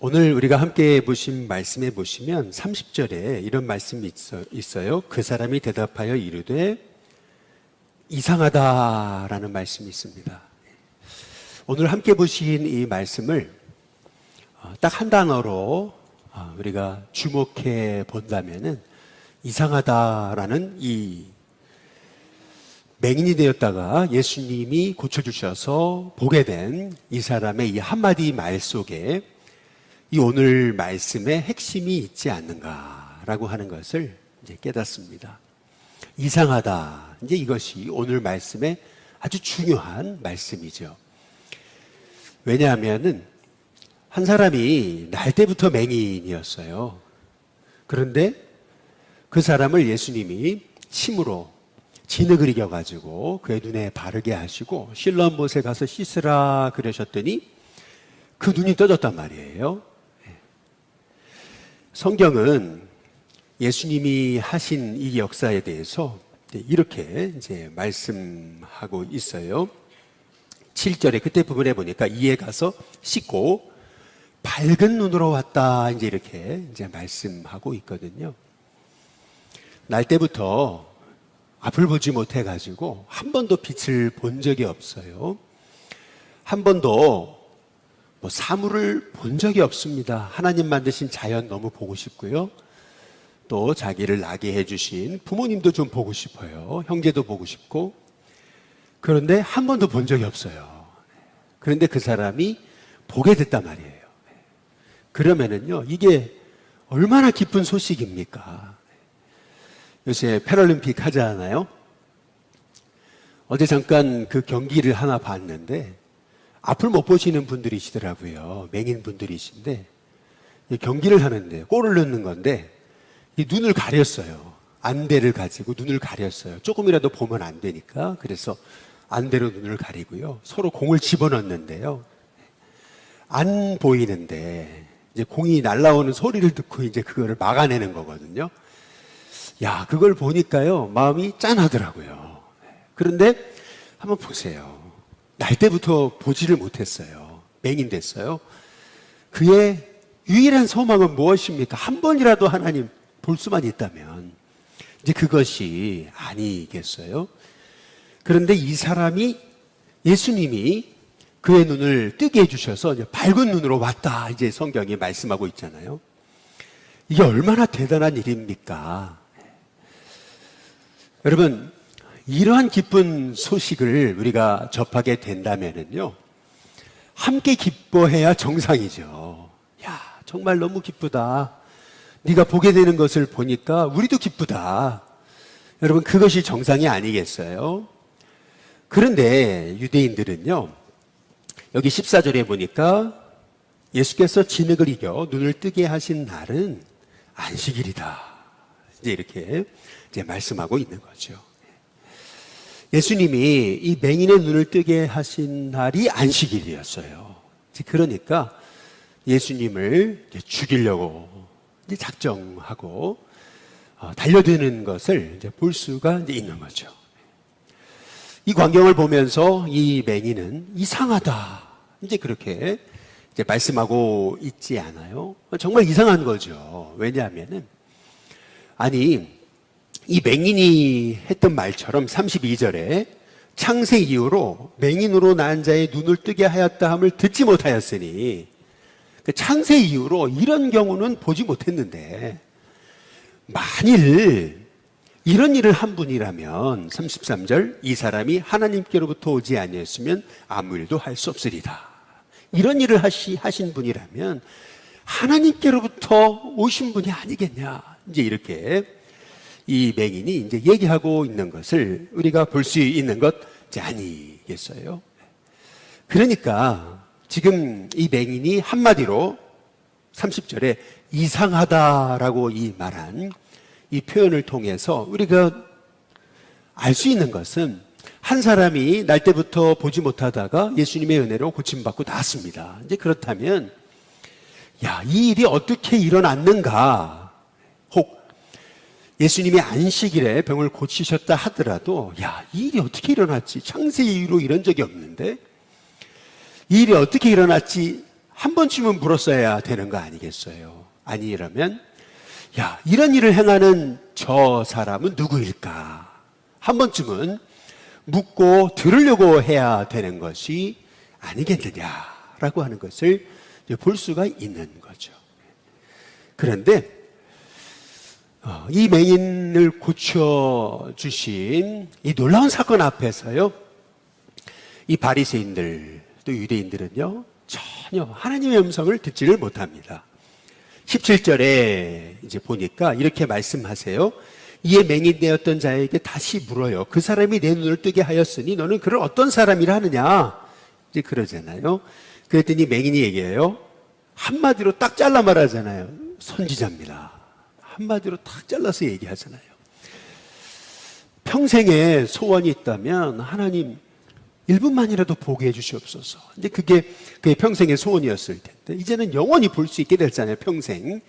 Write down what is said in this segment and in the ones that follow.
오늘 우리가 함께 보신 말씀에 보시면 30절에 이런 말씀이 있어요. 그 사람이 대답하여 이르되 이상하다라는 말씀이 있습니다. 오늘 함께 보신 이 말씀을 딱 한 단어로 우리가 주목해 본다면은 이상하다라는 이 맹인이 되었다가 예수님이 고쳐주셔서 보게 된 이 사람의 이 한마디 말 속에 이 오늘 말씀의 핵심이 있지 않는가라고 하는 것을 이제 깨닫습니다. 이상하다. 이제 이것이 오늘 말씀의 아주 중요한 말씀이죠. 왜냐하면은 한 사람이 날 때부터 맹인이었어요. 그런데 그 사람을 예수님이 침으로 진흙을 이겨가지고 그의 눈에 바르게 하시고 실로암 못에 가서 씻으라 그러셨더니 그 눈이 떠졌단 말이에요. 성경은 예수님이 하신 이 역사에 대해서 이렇게 이제 말씀하고 있어요. 7절에 그때 부분에 보니까 이에 가서 씻고 밝은 눈으로 왔다. 이렇게 이제 말씀하고 있거든요. 날 때부터 앞을 보지 못해가지고 한 번도 빛을 본 적이 없어요. 한 번도 사물을 본 적이 없습니다. 하나님 만드신 자연 너무 보고 싶고요. 또 자기를 나게 해주신 부모님도 좀 보고 싶어요. 형제도 보고 싶고. 그런데 한 번도 본 적이 없어요. 그런데 그 사람이 보게 됐단 말이에요. 그러면은요, 이게 얼마나 기쁜 소식입니까? 요새 패럴림픽 하잖아요. 어제 잠깐 그 경기를 하나 봤는데 앞을 못 보시는 분들이시더라고요. 맹인 분들이신데 경기를 하는데 골을 넣는 건데 이 눈을 가렸어요. 안대를 가지고 눈을 가렸어요. 조금이라도 보면 안 되니까. 그래서 안대로 눈을 가리고요. 서로 공을 집어넣는데요. 안 보이는데 이제 공이 날아오는 소리를 듣고 이제 그거를 막아내는 거거든요. 야, 그걸 보니까요, 마음이 짠하더라고요. 그런데 한번 보세요. 날 때부터 보지를 못했어요. 맹인 됐어요. 그의 유일한 소망은 무엇입니까? 한 번이라도 하나님 볼 수만 있다면 이제 그것이 아니겠어요? 그런데 이 사람이 예수님이 그의 눈을 뜨게 해주셔서 이제 밝은 눈으로 왔다. 이제 성경이 말씀하고 있잖아요. 이게 얼마나 대단한 일입니까? 여러분, 이러한 기쁜 소식을 우리가 접하게 된다면은요, 함께 기뻐해야 정상이죠. 야, 정말 너무 기쁘다. 네가 보게 되는 것을 보니까 우리도 기쁘다. 여러분, 그것이 정상이 아니겠어요? 그런데 유대인들은요, 여기 14절에 보니까 예수께서 진흙을 이겨 눈을 뜨게 하신 날은 안식일이다. 이제 이렇게 이제 말씀하고 있는 거죠. 예수님이 이 맹인의 눈을 뜨게 하신 날이 안식일이었어요. 그러니까 예수님을 이제 죽이려고 이제 작정하고 달려드는 것을 이제 볼 수가 이제 있는 거죠. 이 광경을 보면서 이 맹인은 이상하다. 이제 그렇게 이제 말씀하고 있지 않아요? 정말 이상한 거죠. 왜냐하면은 아니, 이 맹인이 했던 말처럼 32절에 창세 이후로 맹인으로 난 자의 눈을 뜨게 하였다 함을 듣지 못하였으니, 그 창세 이후로 이런 경우는 보지 못했는데 만일 이런 일을 한 분이라면 33절 이 사람이 하나님께로부터 오지 아니었으면 아무 일도 할 수 없으리다. 이런 일을 하신 분이라면 하나님께로부터 오신 분이 아니겠냐. 이제 이렇게 이 맹인이 이제 얘기하고 있는 것을 우리가 볼 수 있는 것 아니겠어요? 그러니까 지금 이 맹인이 한마디로 30절에 이상하다라고 이 말한 이 표현을 통해서 우리가 알 수 있는 것은 한 사람이 날 때부터 보지 못하다가 예수님의 은혜로 고침받고 나왔습니다. 이제 그렇다면 야, 이 일이 어떻게 일어났는가? 혹 예수님이 안식일에 병을 고치셨다 하더라도 야, 이 일이 어떻게 일어났지? 창세 이후로 이런 적이 없는데 이 일이 어떻게 일어났지 한 번쯤은 물었어야 되는 거 아니겠어요? 아니라면 야, 이런 일을 행하는 저 사람은 누구일까? 한 번쯤은 묻고 들으려고 해야 되는 것이 아니겠느냐라고 하는 것을 볼 수가 있는 거죠. 그런데 이 맹인을 고쳐주신 이 놀라운 사건 앞에서요, 이 바리새인들 또 유대인들은요 전혀 하나님의 음성을 듣지를 못합니다. 17절에 이제 보니까 이렇게 말씀하세요. 이에 맹인되었던 자에게 다시 물어요. 그 사람이 내 눈을 뜨게 하였으니 너는 그를 어떤 사람이라 하느냐? 이제 그러잖아요. 그랬더니 맹인이 얘기해요. 한마디로 딱 잘라 말하잖아요. 선지자입니다. 한마디로 딱 잘라서 얘기하잖아요. 평생에 소원이 있다면 하나님 1분만이라도 보게 해주시옵소서. 근데 그게 그의 평생의 소원이었을 텐데 이제는 영원히 볼 수 있게 됐잖아요. 평생.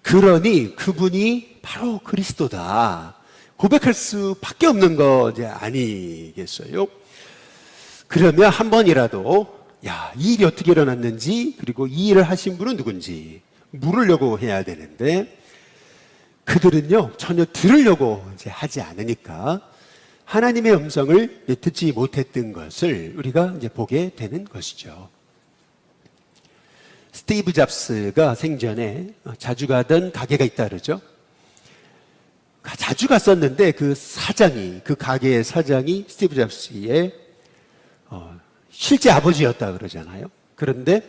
그러니 그분이 바로 그리스도다 고백할 수밖에 없는 거 이제 아니겠어요? 그러면 한 번이라도 야, 이 일이 어떻게 일어났는지 그리고 이 일을 하신 분은 누군지 물으려고 해야 되는데 그들은요 전혀 들으려고 이제 하지 않으니까 하나님의 음성을 듣지 못했던 것을 우리가 이제 보게 되는 것이죠. 스티브 잡스가 생전에 자주 가던 가게가 있다 그러죠. 자주 갔었는데 그 가게의 사장이 스티브 잡스의 실제 아버지였다 그러잖아요. 그런데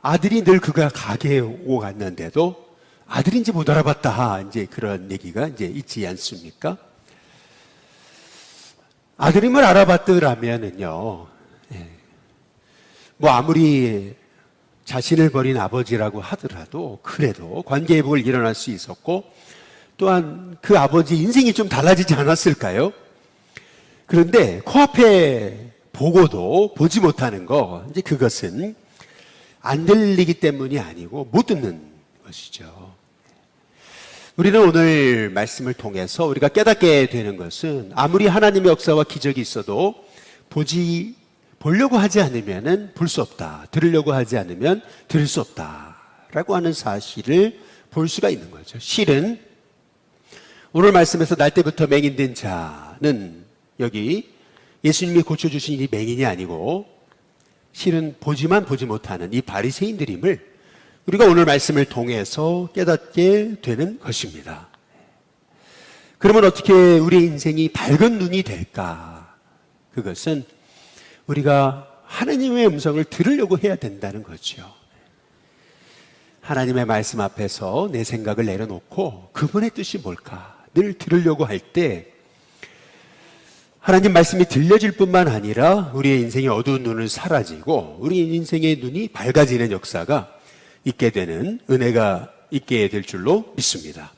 아들이 늘 그가 가게에 오고 갔는데도 아들인지 못 알아봤다. 이제 그런 얘기가 이제 있지 않습니까? 아들임을 알아봤더라면은요, 뭐 아무리 자신을 버린 아버지라고 하더라도 그래도 관계 회복을 일어날 수 있었고 또한 그 아버지 인생이 좀 달라지지 않았을까요? 그런데 코앞에 보고도 보지 못하는 거, 이제 그것은 안 들리기 때문이 아니고 못 듣는 것이죠. 우리는 오늘 말씀을 통해서 우리가 깨닫게 되는 것은 아무리 하나님의 역사와 기적이 있어도 보려고 하지 않으면 볼 수 없다. 들으려고 하지 않으면 들을 수 없다라고 하는 사실을 볼 수가 있는 거죠. 실은 오늘 말씀에서 날 때부터 맹인된 자는 여기 예수님이 고쳐주신 이 맹인이 아니고 실은 보지만 보지 못하는 이 바리새인들임을 우리가 오늘 말씀을 통해서 깨닫게 되는 것입니다. 그러면 어떻게 우리 인생이 밝은 눈이 될까? 그것은 우리가 하나님의 음성을 들으려고 해야 된다는 거죠. 하나님의 말씀 앞에서 내 생각을 내려놓고 그분의 뜻이 뭘까? 늘 들으려고 할 때 하나님 말씀이 들려질 뿐만 아니라 우리의 인생의 어두운 눈은 사라지고 우리 인생의 눈이 밝아지는 역사가 있게 되는 은혜가 있게 될 줄로 믿습니다.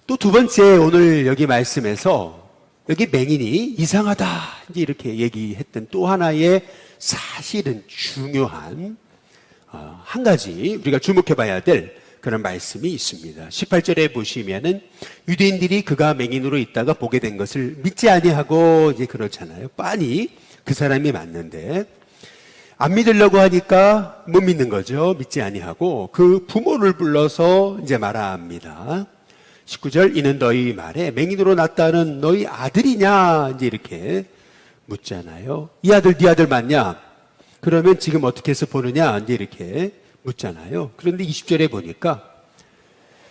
또 두 번째 오늘 여기 말씀에서 여기 맹인이 이상하다 이렇게 얘기했던 또 하나의 사실은 중요한 한 가지 우리가 주목해 봐야 될 그런 말씀이 있습니다. 18절에 보시면은 유대인들이 그가 맹인으로 있다가 보게 된 것을 믿지 아니하고 이제 그렇잖아요. 빤히 그 사람이 맞는데 안 믿으려고 하니까 못 믿는 거죠. 믿지 아니하고 그 부모를 불러서 이제 말합니다. 19절 이는 너희 말에 맹인으로 났다는 너희 아들이냐 이제 이렇게 묻잖아요. 이 아들 네 아들 맞냐? 그러면 지금 어떻게 해서 보느냐 이제 이렇게 묻잖아요. 그런데 20절에 보니까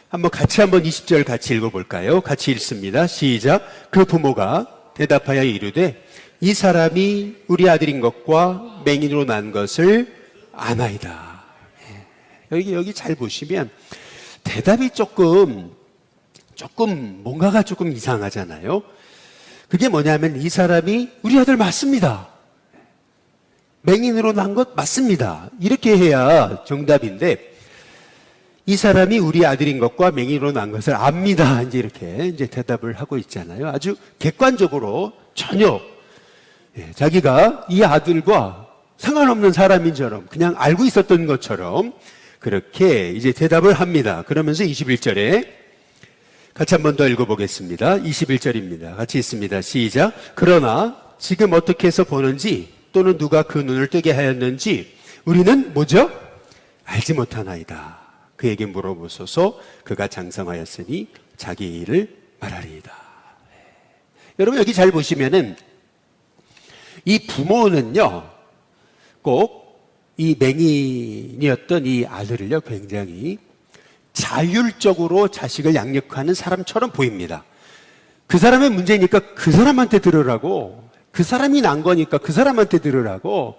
한번 20절 같이 읽어볼까요? 같이 읽습니다. 시작. 그 부모가 대답하여 이르되 이 사람이 우리 아들인 것과 맹인으로 난 것을 아나이다. 여기 잘 보시면 대답이 조금 뭔가가 조금 이상하잖아요. 그게 뭐냐면 이 사람이 우리 아들 맞습니다. 맹인으로 난 것 맞습니다. 이렇게 해야 정답인데 이 사람이 우리 아들인 것과 맹인으로 난 것을 압니다. 이제 대답을 하고 있잖아요. 아주 객관적으로 전혀 자기가 이 아들과 상관없는 사람인처럼 그냥 알고 있었던 것처럼 그렇게 이제 대답을 합니다. 그러면서 21절에 같이 한 번 더 읽어보겠습니다. 21절입니다. 같이 읽습니다. 시작. 그러나 지금 어떻게 해서 보는지 또는 누가 그 눈을 뜨게 하였는지 우리는 뭐죠? 알지 못하나이다. 그에게 물어보소서. 그가 장성하였으니 자기 일을 말하리이다. 여러분 여기 잘 보시면은 이 부모는요 꼭 이 맹인이었던 이 아들을요 굉장히 자율적으로 자식을 양육하는 사람처럼 보입니다. 그 사람의 문제니까 그 사람한테 들으라고, 그 사람이 난 거니까 그 사람한테 들으라고,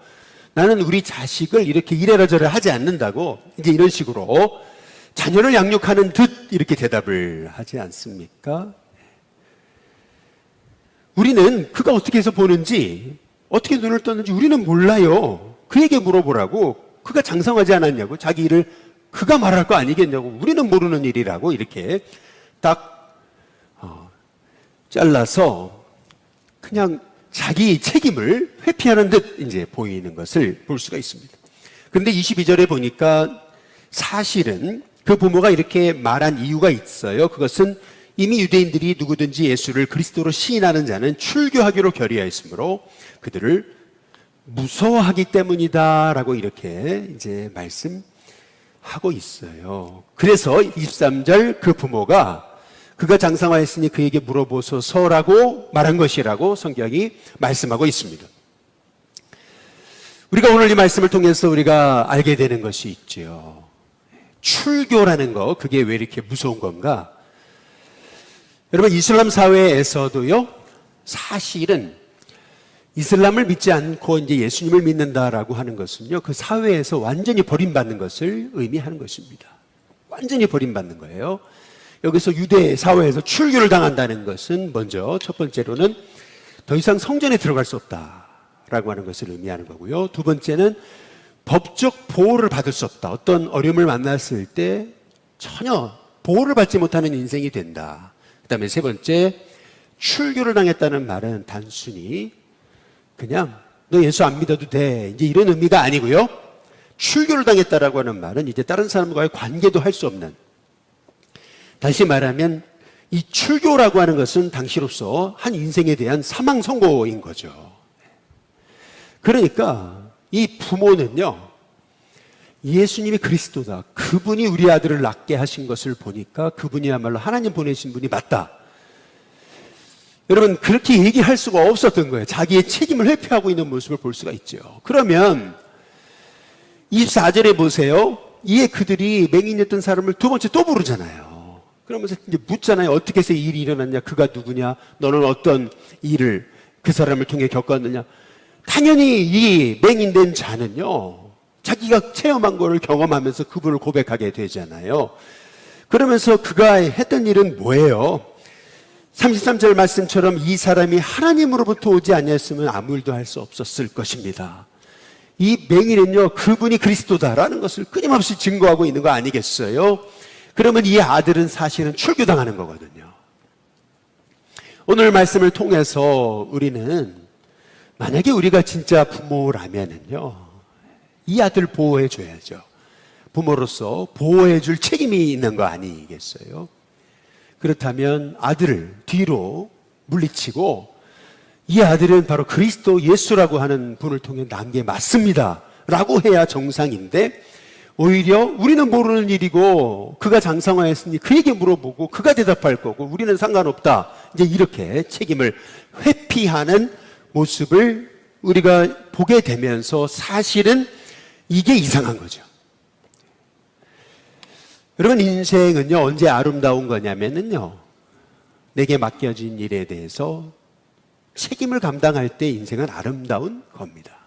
나는 우리 자식을 이렇게 이래라 저래라 하지 않는다고, 이제 이런 식으로 자녀를 양육하는 듯 이렇게 대답을 하지 않습니까? 우리는 그가 어떻게 해서 보는지, 어떻게 눈을 떴는지 우리는 몰라요. 그에게 물어보라고. 그가 장성하지 않았냐고, 자기 일을 그가 말할 거 아니겠냐고, 우리는 모르는 일이라고 이렇게 딱 잘라서 그냥 자기 책임을 회피하는 듯 이제 보이는 것을 볼 수가 있습니다. 그런데 22절에 보니까 사실은 그 부모가 이렇게 말한 이유가 있어요. 그것은 이미 유대인들이 누구든지 예수를 그리스도로 시인하는 자는 출교하기로 결의하였으므로 그들을 무서워하기 때문이다라고 이렇게 이제 말씀하고 있어요. 그래서 23절 그 부모가 그가 장성하였으니 그에게 물어보소서라고 말한 것이라고 성경이 말씀하고 있습니다. 우리가 오늘 이 말씀을 통해서 우리가 알게 되는 것이 있죠. 출교라는 거, 그게 왜 이렇게 무서운 건가? 여러분, 이슬람 사회에서도요, 사실은 이슬람을 믿지 않고 이제 예수님을 믿는다라고 하는 것은요, 그 사회에서 완전히 버림받는 것을 의미하는 것입니다. 완전히 버림받는 거예요. 여기서 유대 사회에서 출교를 당한다는 것은 먼저 첫 번째로는 더 이상 성전에 들어갈 수 없다라고 하는 것을 의미하는 거고요. 두 번째는 법적 보호를 받을 수 없다. 어떤 어려움을 만났을 때 전혀 보호를 받지 못하는 인생이 된다. 그 다음에 세 번째, 출교를 당했다는 말은 단순히 그냥 너 예수 안 믿어도 돼, 이제 이런 의미가 아니고요. 출교를 당했다라고 하는 말은 이제 다른 사람과의 관계도 할 수 없는, 다시 말하면 이 출교라고 하는 것은 당시로서 한 인생에 대한 사망 선고인 거죠. 그러니까 이 부모는요, 예수님이 그리스도다, 그분이 우리 아들을 낳게 하신 것을 보니까 그분이야말로 하나님 보내신 분이 맞다. 여러분, 그렇게 얘기할 수가 없었던 거예요. 자기의 책임을 회피하고 있는 모습을 볼 수가 있죠. 그러면 24절에 보세요. 이에 그들이 맹인이었던 사람을 두 번째 또 부르잖아요. 그러면서 이제 묻잖아요. 어떻게 해서 이 일이 일어났냐? 그가 누구냐? 너는 어떤 일을 그 사람을 통해 겪었느냐? 당연히 이 맹인된 자는요, 자기가 체험한 거를 경험하면서 그분을 고백하게 되잖아요. 그러면서 그가 했던 일은 뭐예요? 33절 말씀처럼 이 사람이 하나님으로부터 오지 아니었으면 아무 일도 할 수 없었을 것입니다. 이 맹인은요, 그분이 그리스도다라는 것을 끊임없이 증거하고 있는 거 아니겠어요? 그러면 이 아들은 사실은 출교당하는 거거든요. 오늘 말씀을 통해서 우리는 만약에 우리가 진짜 부모라면은요, 이 아들 보호해 줘야죠. 부모로서 보호해 줄 책임이 있는 거 아니겠어요? 그렇다면 아들을 뒤로 물리치고 이 아들은 바로 그리스도 예수라고 하는 분을 통해 난 게 맞습니다 라고 해야 정상인데, 오히려 우리는 모르는 일이고 그가 장성하였으니 그에게 물어보고 그가 대답할 거고 우리는 상관없다, 이제 이렇게 책임을 회피하는 모습을 우리가 보게 되면서 사실은 이게 이상한 거죠. 여러분, 인생은요, 언제 아름다운 거냐면요, 내게 맡겨진 일에 대해서 책임을 감당할 때 인생은 아름다운 겁니다.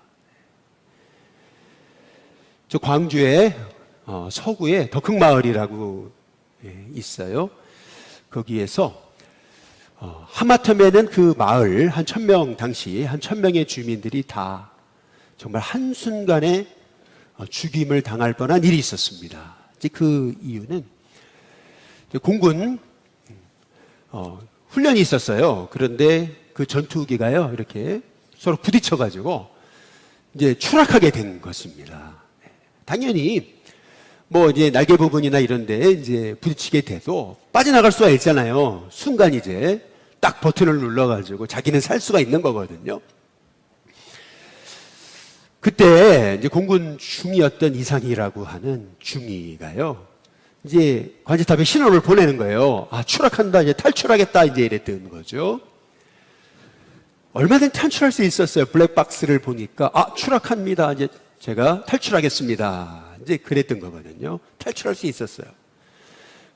저 광주에 서구에 덕흥마을이라고 있어요. 거기에서 하마터면은 그 마을 한 1000명, 당시 한 1000명의 주민들이 다 정말 한순간에 죽임을 당할 뻔한 일이 있었습니다. 그 이유는 공군 훈련이 있었어요. 그런데 그 전투기가요, 이렇게 서로 부딪혀가지고 이제 추락하게 된 것입니다. 당연히 뭐 이제 날개 부분이나 이런데 이제 부딪히게 돼도 빠져나갈 수가 있잖아요. 순간 이제 딱 버튼을 눌러가지고 자기는 살 수가 있는 거거든요. 그때 이제 공군 중위였던 이상희라고 하는 중위가요, 이제 관제탑에 신호를 보내는 거예요. 아, 추락한다, 이제 탈출하겠다, 이제 이랬던 거죠. 얼마든지 탈출할 수 있었어요. 블랙박스를 보니까, 아, 추락합니다. 이제 제가 탈출하겠습니다. 이제 그랬던 거거든요. 탈출할 수 있었어요.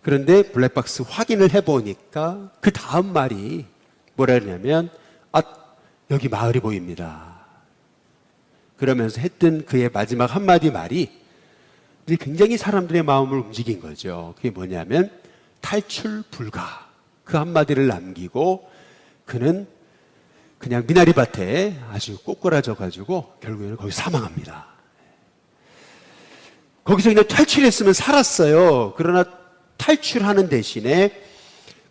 그런데 블랙박스 확인을 해보니까 그 다음 말이 뭐라 그러냐면, 아, 여기 마을이 보입니다. 그러면서 했던 그의 마지막 한마디 말이 굉장히 사람들의 마음을 움직인 거죠. 그게 뭐냐면 탈출 불가. 그 한마디를 남기고 그는 그냥 미나리밭에 아주 꼬꾸라져 가지고 결국에는 거기 사망합니다. 거기서 그냥 탈출했으면 살았어요. 그러나 탈출하는 대신에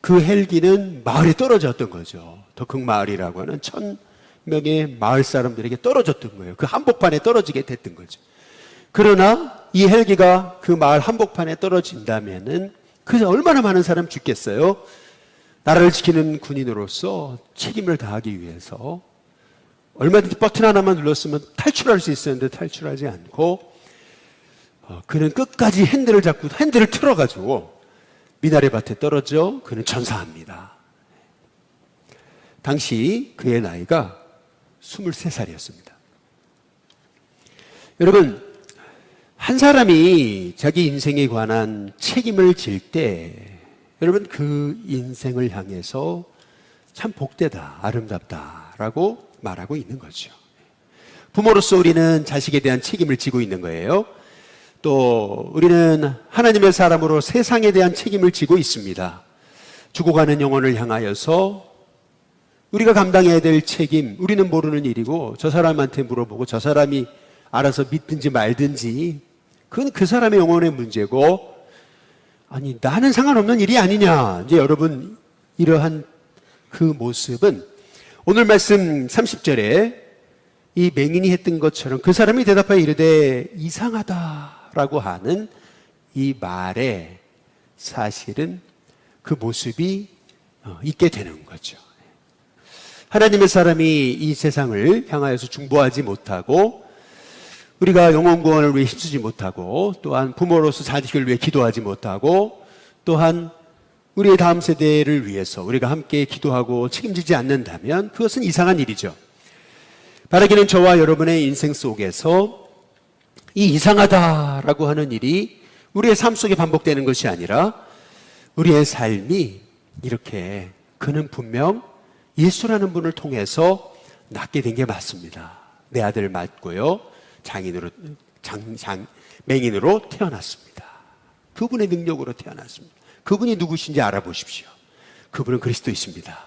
그 헬기는 마을에 떨어졌던 거죠. 덕흥 마을이라고 하는 1000명의 마을 사람들에게 떨어졌던 거예요. 그 한복판에 떨어지게 됐던 거죠. 그러나 이 헬기가 그 마을 한복판에 떨어진다면은 그 얼마나 많은 사람 죽겠어요? 나라를 지키는 군인으로서 책임을 다하기 위해서 얼마든지 버튼 하나만 눌렀으면 탈출할 수 있었는데 탈출하지 않고 그는 끝까지 핸들을 잡고 핸들을 틀어가지고 미나리밭에 떨어져 그는 전사합니다. 당시 그의 나이가 23살이었습니다. 여러분, 한 사람이 자기 인생에 관한 책임을 질 때 여러분 그 인생을 향해서 참 복되다, 아름답다라고 말하고 있는 거죠. 부모로서 우리는 자식에 대한 책임을 지고 있는 거예요. 또 우리는 하나님의 사람으로 세상에 대한 책임을 지고 있습니다. 죽어가는 영혼을 향하여서 우리가 감당해야 될 책임, 우리는 모르는 일이고 저 사람한테 물어보고 저 사람이 알아서 믿든지 말든지 그건 그 사람의 영혼의 문제고, 아니 나는 상관없는 일이 아니냐. 이제 여러분, 이러한 그 모습은 오늘 말씀 30절에 이 맹인이 했던 것처럼 그 사람이 대답하여 이르되 이상하다라고 하는 이 말에 사실은 그 모습이 있게 되는 거죠. 하나님의 사람이 이 세상을 향하여서 중보하지 못하고 우리가 영혼 구원을 위해 힘쓰지 못하고 또한 부모로서 자식을 위해 기도하지 못하고 또한 우리의 다음 세대를 위해서 우리가 함께 기도하고 책임지지 않는다면 그것은 이상한 일이죠. 바라기는 저와 여러분의 인생 속에서 이 이상하다라고 하는 일이 우리의 삶 속에 반복되는 것이 아니라 우리의 삶이 이렇게 그는 분명 예수라는 분을 통해서 낫게 된 게 맞습니다. 내 아들 맞고요. 맹인으로 태어났습니다. 그분의 능력으로 태어났습니다. 그분이 누구신지 알아보십시오. 그분은 그리스도이십니다.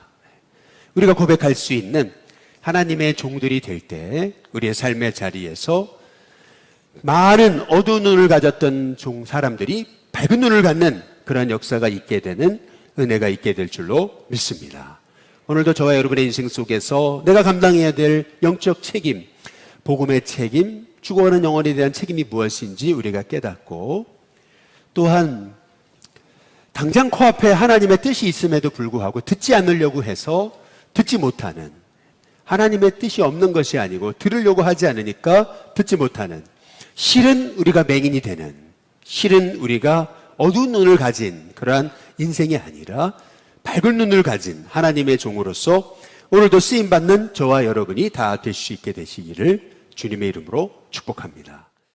우리가 고백할 수 있는 하나님의 종들이 될 때 우리의 삶의 자리에서 많은 어두운 눈을 가졌던 사람들이 밝은 눈을 갖는 그런 역사가 있게 되는 은혜가 있게 될 줄로 믿습니다. 오늘도 저와 여러분의 인생 속에서 내가 감당해야 될 영적 책임, 복음의 책임, 죽어가는 영혼에 대한 책임이 무엇인지 우리가 깨닫고, 또한 당장 코앞에 하나님의 뜻이 있음에도 불구하고 듣지 않으려고 해서 듣지 못하는, 하나님의 뜻이 없는 것이 아니고 들으려고 하지 않으니까 듣지 못하는, 실은 우리가 맹인이 되는, 실은 우리가 어두운 눈을 가진 그러한 인생이 아니라 밝은 눈을 가진 하나님의 종으로서 오늘도 쓰임받는 저와 여러분이 다 될 수 있게 되시기를 주님의 이름으로 축복합니다.